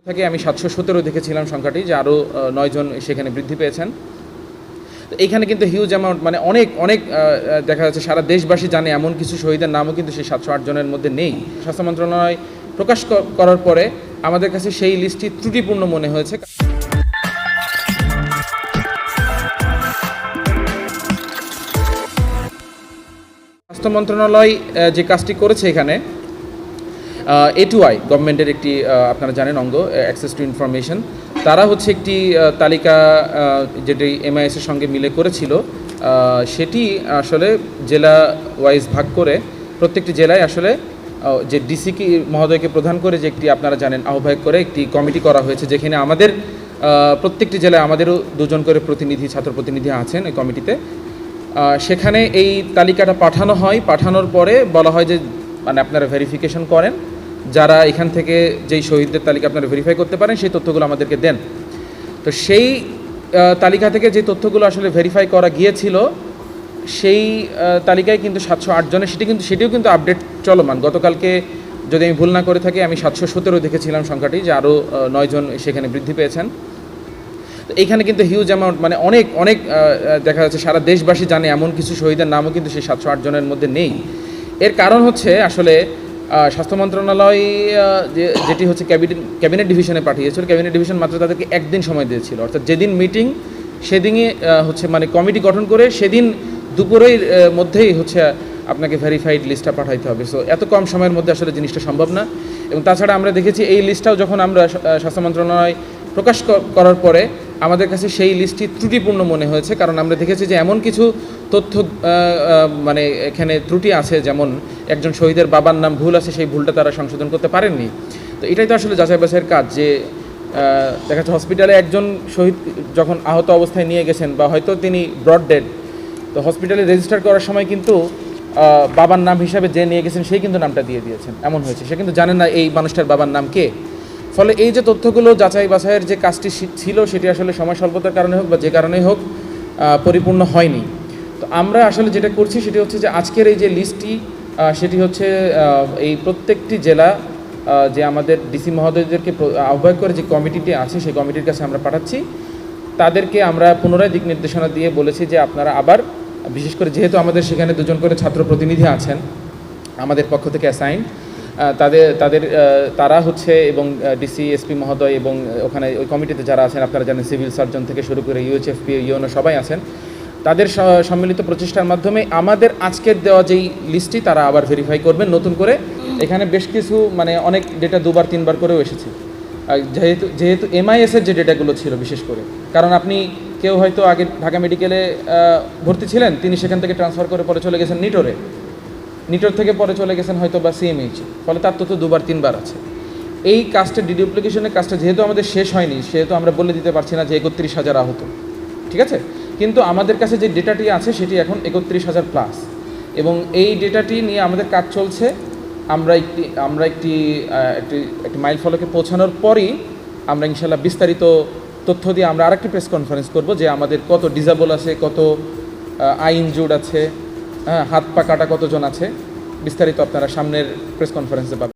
থেকে আমি 717 দেখেছিলাম সংখ্যাটি, যে আরও 9 জন সেখানে বৃদ্ধি পেয়েছেন। তো এইখানে কিন্তু হিউজ অ্যামাউন্ট, মানে অনেক অনেক দেখা যাচ্ছে সারা দেশবাসী জানে এমন কিছু শহীদের নামও কিন্তু সেই 708 জনের মধ্যে নেই। স্বাস্থ্য মন্ত্রণালয় প্রকাশ করার পরে আমাদের কাছে সেই লিস্টটি ত্রুটিপূর্ণ মনে হয়েছে। স্বাস্থ্য মন্ত্রণালয় যে কাজটি করেছে এখানে, A2I গভর্নমেন্টের একটি আপনারা জানেন অঙ্গ, অ্যাক্সেস টু ইনফরমেশন, তারা হচ্ছে একটি তালিকা যেটি MIS এর সঙ্গে মিলে করেছিল, সেটি আসলে জেলা ওয়াইজ ভাগ করে প্রত্যেকটি জেলায় আসলে যে ডিসি মহোদয়কে প্রধান করে যে একটি আপনারা জানেন আহ্বায়ক করে একটি কমিটি করা হয়েছে, যেখানে আমাদের প্রত্যেকটি জেলায় আমাদেরও 2 জন করে প্রতিনিধি, ছাত্র প্রতিনিধি আছেন এই কমিটিতে। সেখানে এই তালিকাটা পাঠানো হয়, পাঠানোর পরে বলা হয় যে মানে আপনারা ভেরিফিকেশন করেন, যারা এখান থেকে যেই শহীদদের তালিকা আপনারা ভেরিফাই করতে পারেন সেই তথ্যগুলো আমাদেরকে দেন। তো সেই তালিকা থেকে যে তথ্যগুলো আসলে ভেরিফাই করা গিয়েছিল সেই তালিকায় কিন্তু 708 জনের, সেটিও কিন্তু আপডেট চলমান। গতকালকে যদি আমি ভুল না করে থাকি আমি 717 দেখেছিলাম সংখ্যাটি, যে আরও 9 জন সেখানে বৃদ্ধি পেয়েছেন। তো এইখানে কিন্তু হিউজ অ্যামাউন্ট, মানে অনেক অনেক দেখা যাচ্ছে সারা দেশবাসী জানে এমন কিছু শহীদের নামও কিন্তু সেই 708 জনের মধ্যে নেই। এর কারণ হচ্ছে আসলে স্বাস্থ্য মন্ত্রণালয় যেটি হচ্ছে ক্যাবিনেট ডিভিশনে পাঠিয়েছিল, ক্যাবিনেট ডিভিশন মাত্র তাদেরকে 1 দিন সময় দিয়েছিল, অর্থাৎ যেদিন মিটিং সেদিনই হচ্ছে মানে কমিটি গঠন করে সেদিন দুপুরের মধ্যেই হচ্ছে আপনাকে ভেরিফাইড লিস্টটা পাঠাইতে হবে। সো এত কম সময়ের মধ্যে আসলে জিনিসটা সম্ভব না। এবং তাছাড়া আমরা দেখেছি এই লিস্টটাও যখন আমরা স্বাস্থ্য মন্ত্রণালয় প্রকাশ করার পরে আমাদের কাছে সেই লিস্টটি ত্রুটিপূর্ণ মনে হয়েছে, কারণ আমরা দেখেছি যে এমন কিছু তথ্য মানে এখানে ত্রুটি আছে, যেমন একজন শহীদের বাবার নাম ভুল আছে, সেই ভুলটা তারা সংশোধন করতে পারেননি। তো এটাই তো আসলে যাচাই বাছাইয়ের কাজ, যে দেখা যাচ্ছে হসপিটালে একজন শহীদ যখন আহত অবস্থায় নিয়ে গেছেন বা হয়তো তিনি ব্রড ডেড, তো হসপিটালে রেজিস্টার করার সময় কিন্তু বাবার নাম হিসাবে যে নিয়ে গেছেন সেই কিন্তু নামটা দিয়ে দিয়েছেন, এমন হয়েছে। সে কিন্তু জানেন না এই মানুষটার বাবার নাম কে। ফলে এই যে তথ্যগুলো যাচাই বাছাইয়ের যে কাজটি ছিল সেটি আসলে সময় স্বল্পতার কারণে হোক বা যে কারণেই হোক পরিপূর্ণ হয়নি। তো আমরা আসলে যেটা করছি সেটি হচ্ছে যে আজকের এই যে লিস্টটি, সেটি হচ্ছে এই প্রত্যেকটি জেলা যে আমাদের ডিসি মহোদয়দেরকে আহ্বায়ক করে যে কমিটিটি আছে সেই কমিটির কাছে আমরা পাঠাচ্ছি। তাদেরকে আমরা পুনরায় দিক নির্দেশনা দিয়ে বলেছি যে আপনারা আবার, বিশেষ করে যেহেতু আমাদের সেখানে 2 জন করে ছাত্র প্রতিনিধি আছেন আমাদের পক্ষ থেকে অ্যাসাইন, তারা হচ্ছে এবং ডিসি এসপি মহোদয় এবং ওখানে ওই কমিটিতে যারা আছেন আপনারা জানেন সিভিল সার্জন থেকে শুরু করে UHFP ইউনো সবাই আছেন, তাদের সম্মিলিত প্রচেষ্টার মাধ্যমে আমাদের আজকের দেওয়া যেই লিস্টটি তারা আবার ভেরিফাই করবেন নতুন করে। এখানে বেশ কিছু মানে অনেক ডেটা 2বার 3বার করেও এসেছে, যেহেতু MIS এর যে ডেটাগুলো ছিল বিশেষ করে, কারণ আপনি কেউ হয়তো আগে ঢাকা মেডিকেলে ভর্তি ছিলেন, তিনি সেখান থেকে ট্রান্সফার করে পরে চলে গেছেন নিটোর থেকে পরে চলে গেছেন হয়তো বা CMH, ফলে তার তো 2বার 3বার আছে। এই কাজটা ডিডুপ্লিকেশনের কাজটা যেহেতু আমাদের শেষ হয়নি, সেহেতু আমরা বলে দিতে পারছি না যে 31,000 আহত, ঠিক আছে, কিন্তু আমাদের কাছে যে ডেটাটি আছে সেটি এখন 31,000 প্লাস, এবং এই ডেটাটি নিয়ে আমাদের কাজ চলছে। আমরা একটি মাইল ফলকে পৌঁছানোর পরই আমরা ইনশাল্লাহ বিস্তারিত তথ্য দিয়ে আমরা আরেকটি প্রেস কনফারেন্স করব, যে আমাদের কত ডিসেবল আছে, কত আই ইনজুর্ড আছে, হাত পা কাটা কতজন আছে, বিস্তারিত আপনারা সামনের প্রেস কনফারেন্সে পাবেন।